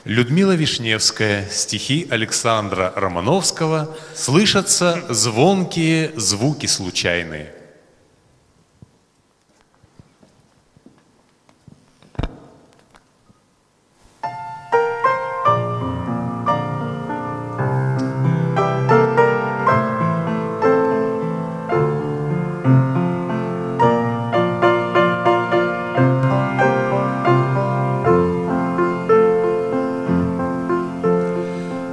Людмила Вишневская, стихи Александра Романовского «Слышатся звонкие звуки случайные».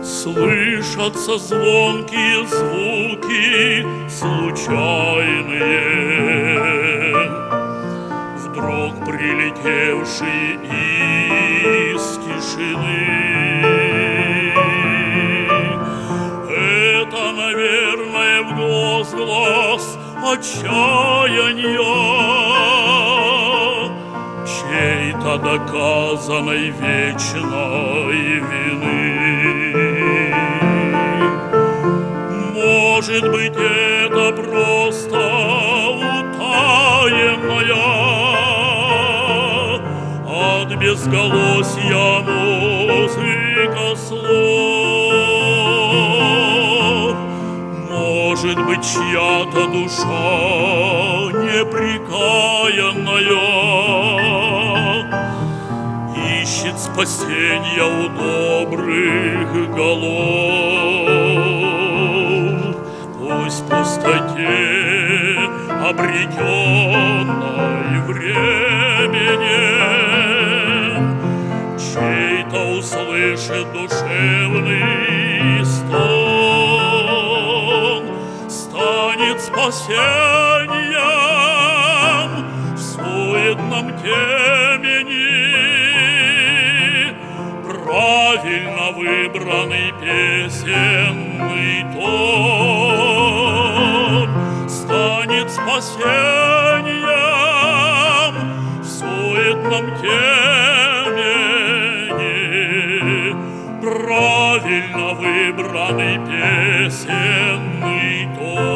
Слышатся звонкие звуки случайные, вдруг прилетевшие из тишины. Это, наверное, возглас отчаяния чьей-то доказанной вечной вины. Может быть, это просто утаенная от безголосья музыка слов. Может быть, чья-то душа непрекаянная ищет спасения у добрых голов. Пусть в пустоте, обретенной временем, чей-то услышит душевный стон, станет спасением в суетном темени. Правильно выбранный песенный тон станет спасением в суетном темени. Правильно выбранный песенный тон.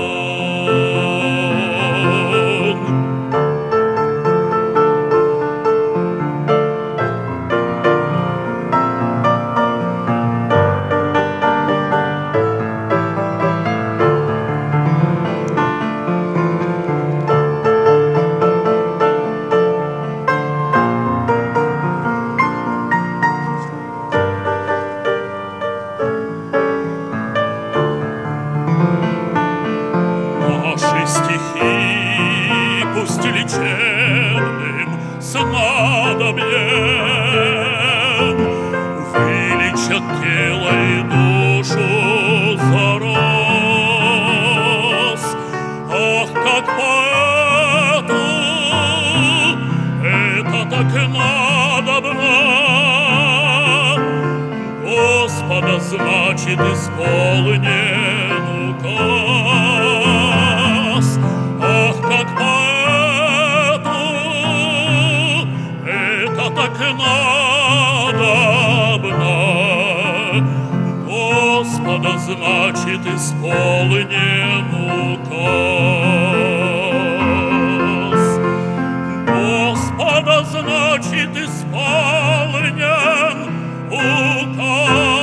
Наши стихи пусть лечебным снадобьем вылечат тело и душу за раз. Ах, как поэту это так надобно, Господа, значит, исполнен указ. Ах, как поэту это так надобно, Господа, значит, исполнен указ. Господа, значит, исполнен указ.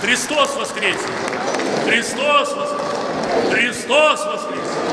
Христос воскресе! Христос воскресе! Христос воскресе!